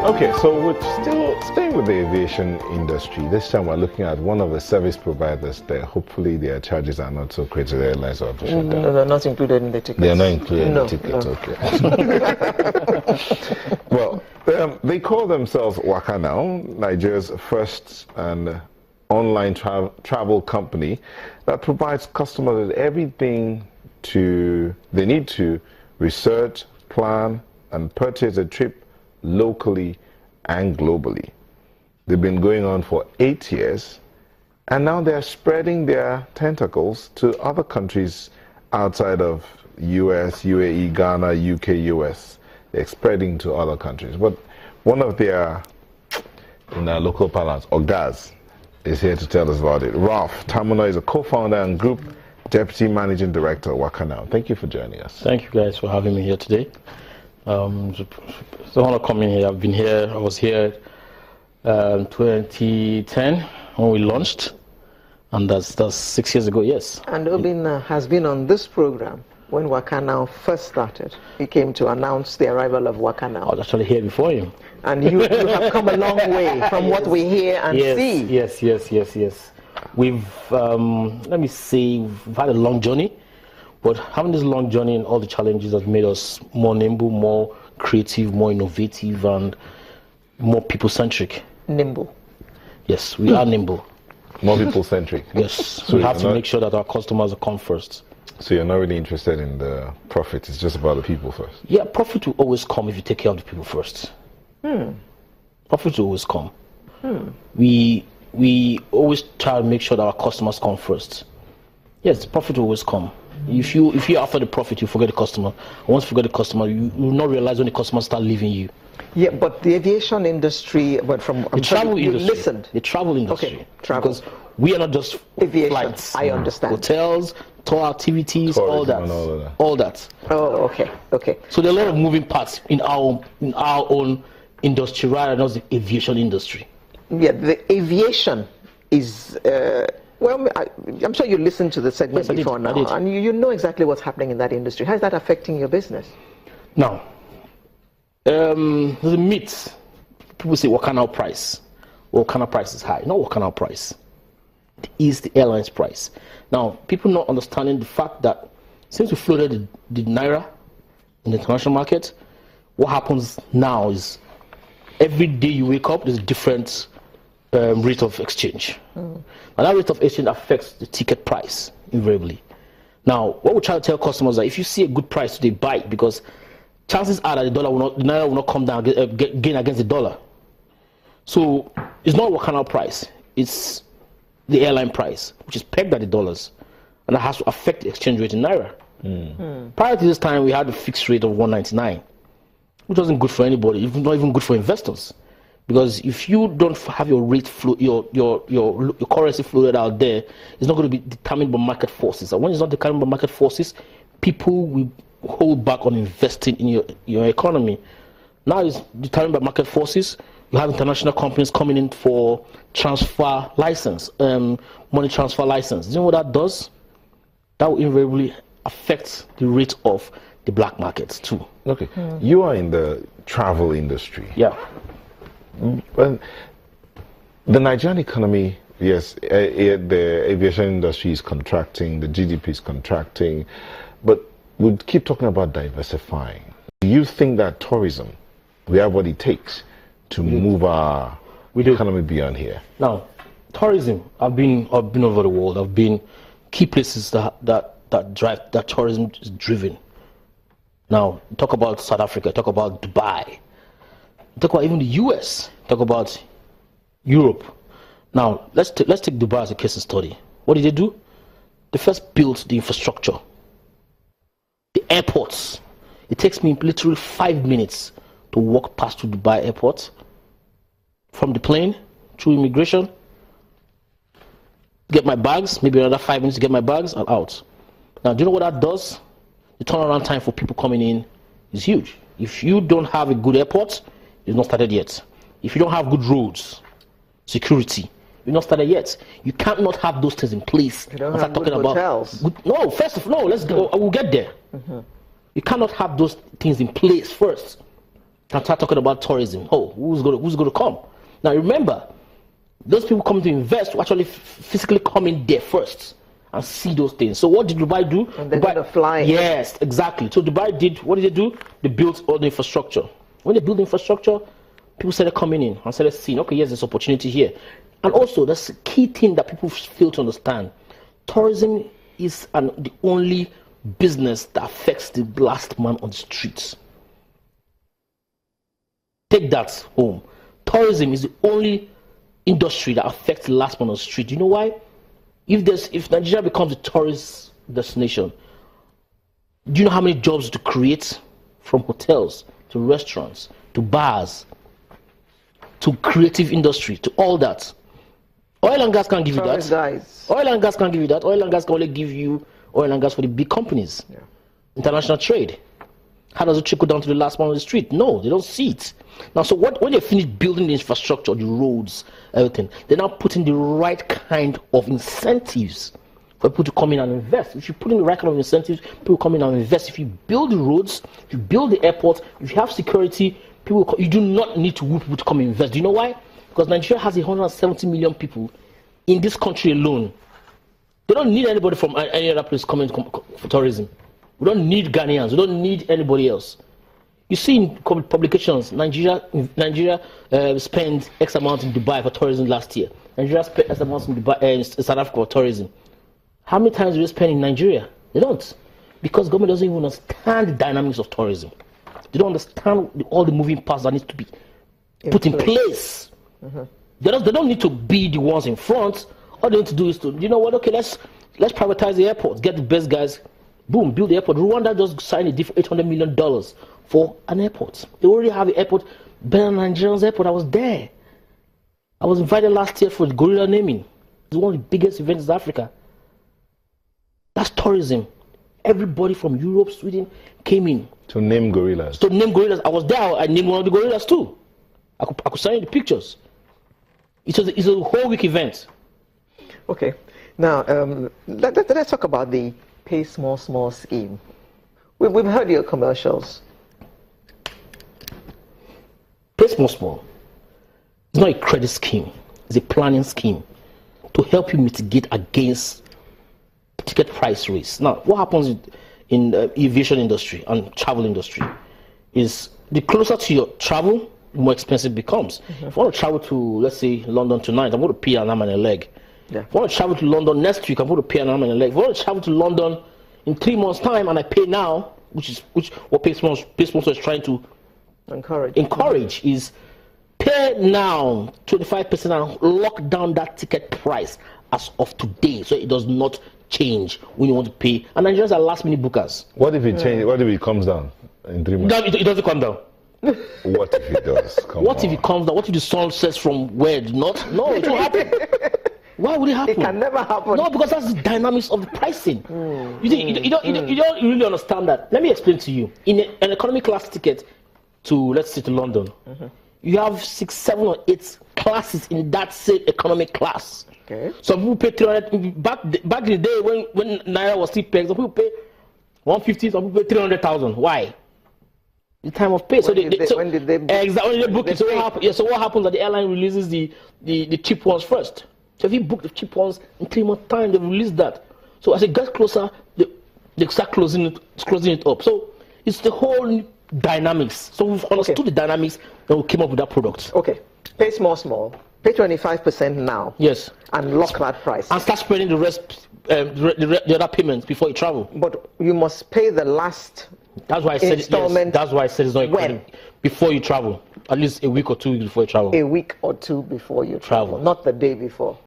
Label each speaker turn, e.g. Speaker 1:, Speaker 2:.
Speaker 1: Okay, so we're still staying with the aviation industry. This time we're looking at one of the service providers there. Hopefully their charges are not so crazy. The airlines are to shut down.
Speaker 2: No, they're not included in the tickets.
Speaker 1: They're not included in the tickets, okay. Well, they call themselves WAKANOW, Nigeria's first and online travel company that provides customers with everything they need to research, plan, and purchase a trip locally and globally. They've been going on for 8 years, and now they're spreading their tentacles to other countries outside of US, UAE, Ghana, UK, US. They're spreading to other countries. But one of their, in our local parlance, Ogas, is here to tell us about it. Ralph Tamuno is a co-founder and group deputy managing director of WAKANOW. Thank you for joining us.
Speaker 3: Thank you guys for having me here today. It's an honor coming here. I've been here. I was here 2010 when we launched, and that's 6 years ago. Yes.
Speaker 2: And Obin has been on this program when WAKANOW first started. He came to announce the arrival of WAKANOW.
Speaker 3: I was actually here before you.
Speaker 2: And you have come a long way from what we hear and see.
Speaker 3: Yes. We've let me see. We've had a long journey. But having this long journey and all the challenges has made us more nimble, more creative, more innovative, and more people-centric.
Speaker 2: Nimble.
Speaker 3: Yes, we are nimble.
Speaker 1: More people-centric.
Speaker 3: Yes, so we have to make sure that our customers come first.
Speaker 1: So you're not really interested in the profit, it's just about the people first?
Speaker 3: Yeah, profit will always come if you take care of the people first. Profit will always come. We always try to make sure that our customers come first. Yes, profit will always come. If you're after the profit, you forget the customer. And once you forget the customer, you will not realize when the customers start leaving you.
Speaker 2: Yeah, but the aviation industry, but from
Speaker 3: the travel industry.
Speaker 2: Listened.
Speaker 3: The travel industry.
Speaker 2: Okay, travel.
Speaker 3: Because we are not just
Speaker 2: aviation.
Speaker 3: Flights.
Speaker 2: I understand.
Speaker 3: Hotels, tour activities, all that. All that.
Speaker 2: Oh, okay.
Speaker 3: So there are a lot of moving parts in our own industry rather than the aviation industry.
Speaker 2: Yeah, the aviation is. Well, I'm sure you listened to the segment before now, and you know exactly what's happening in that industry. How is that affecting your business?
Speaker 3: Now, there's a myth. People say WAKANOW price. WAKANOW price is high. Not WAKANOW price. It is the airline's price. Now, people not understanding the fact that since we floated the Naira in the international market, what happens now is every day you wake up, there's a different rate of exchange. And that rate of exchange affects the ticket price invariably. Now, what we try to tell customers is that if you see a good price, they buy it, because chances are that the Naira will not come down gain against the dollar. So it's not WAKANOW price, it's the airline price, which is pegged at the dollars, and that has to affect the exchange rate in Naira. Prior to this time, we had a fixed rate of 199, which wasn't good for anybody, not even good for investors. Because if you don't have your rate your currency floated out there, it's not going to be determined by market forces. And when it's not determined by market forces, people will hold back on investing in your economy. Now it's determined by market forces. You have international companies coming in for transfer license, money transfer license. You know what that does? That will invariably affect the rate of the black markets too.
Speaker 1: Okay, you are in the travel industry.
Speaker 3: Yeah.
Speaker 1: Well, the Nigerian economy, yes, the aviation industry is contracting, the GDP is contracting, but we keep talking about diversifying. Do you think that tourism, we have what it takes to move our economy beyond here?
Speaker 3: Now, tourism, I've been over the world. I've been key places that tourism is driven. Now, talk about South Africa, talk about Dubai. Talk about even the US, talk about Europe. Now, let's take Dubai as a case study. What did they do? They first built the infrastructure, the airports. It takes me literally 5 minutes to walk past to Dubai airport, from the plane, through immigration, get my bags, maybe another 5 minutes to get my bags, and out. Now, do you know what that does? The turnaround time for people coming in is huge. If you don't have a good airport, it's not started yet. If you don't have good roads, security, you're not started yet. You can't not have those things in place.
Speaker 2: You don't have good hotels.
Speaker 3: First of all, let's go. We'll get there. You cannot have those things in place first. and start talking about tourism. Oh, who's going to come? Now remember, those people coming to invest will actually physically come in there first and see those things. So what did Dubai do?
Speaker 2: And they're going to fly.
Speaker 3: Yes, exactly. So Dubai did, what did they do? They built all the infrastructure. When they built the infrastructure, people started coming in and started seeing, okay, yes, there's opportunity here. And also, that's the key thing that people fail to understand. Tourism is the only business that affects the last man on the streets. Take that home. Tourism is the only industry that affects the last man on the street. You know why? If Nigeria becomes a tourist destination, do you know how many jobs to create? From hotels to restaurants to bars to creative industry to all that. Oil and gas can't give you that.
Speaker 2: Guys.
Speaker 3: Oil and gas can't give you that. Oil and gas can only give you oil and gas for the big companies. Yeah. International trade. How does it trickle down to the last man on the street? No, they don't see it. Now, so when they finish building the infrastructure, the roads, everything, they're now putting the right kind of incentives for people to come in and invest. If you put in the right kind of incentives, people come in and invest. If you build the roads, if you build the airport, if you have security, you do not need to woo people to come and invest. Do you know why? Because Nigeria has 170 million people in this country alone. They don't need anybody from any other place coming for tourism. We don't need Ghanaians. We don't need anybody else. You see in publications, Nigeria spent X amount in Dubai for tourism last year. Nigeria spent X amount in Dubai, in South Africa for tourism. How many times do they spend in Nigeria? They don't. Because government doesn't even understand the dynamics of tourism. They don't understand all the moving parts that need to be put in place. Mm-hmm. They don't need to be the ones in front. All they need to do is you know what, okay, let's privatize the airports, get the best guys, boom, build the airport. Rwanda just signed a deal for $800 million for an airport. They already have an airport better than Nigeria's airport. I was there. I was invited last year for the gorilla naming. It's one of the biggest events in Africa. That's tourism. Everybody from Europe, Sweden came in.
Speaker 1: To name gorillas.
Speaker 3: I was there. I named one of the gorillas too. I could send you the pictures. It's a whole week event.
Speaker 2: Okay. Now, let's talk about the Pay Small Small scheme. We've heard your commercials.
Speaker 3: Pay Small Small. It's not a credit scheme. It's a planning scheme to help you mitigate against ticket price raise. Now, what happens in the aviation industry and travel industry is the closer to your travel, the more expensive it becomes. Mm-hmm. If I want to travel to, let's say, London tonight, I'm going to pay an arm and a leg. Yeah. If I want to travel to London next week, I'm going to pay an arm and a leg. If I want to travel to London in 3 months' time and I pay now, which what Pay Small is trying to encourage is pay now 25% and lock down that ticket price as of today, so it does not change when you want to pay. And Nigerians are last-minute bookers.
Speaker 1: What if it changes? What if it comes down in 3 months?
Speaker 3: It doesn't come down.
Speaker 1: What if it does?
Speaker 3: What if it comes down? What if the sun sets from where? Not? No, it won't happen. Why would it happen?
Speaker 2: It can never happen.
Speaker 3: No, because that's the dynamics of the pricing. You don't really understand that. Let me explain to you. In an economy class ticket to, let's say, to London, you have 6, 7, or 8 classes in that same economic class. Okay. Some people pay 300. Back in the day when Naira was still pegged, some people pay 150, some people pay 300,000. Why? The time of pay. When did they book it? So what happens that the airline releases the cheap ones first? So if you book the cheap ones in 3 months' time, they release that. So as it gets closer, they start closing it up. So it's the whole dynamics. So we've understood the dynamics, and we came up with that product.
Speaker 2: Okay. Pay small. Pay 25% now.
Speaker 3: Yes.
Speaker 2: And lock that price.
Speaker 3: And start spreading the rest, the other payments before you travel.
Speaker 2: But you must pay the last.
Speaker 3: That's why I said
Speaker 2: installment.
Speaker 3: Yes, that's why I said it's not
Speaker 2: when?
Speaker 3: Before you travel. At least a week or 2 weeks before you travel.
Speaker 2: A week or 2 before you travel. Not the day before.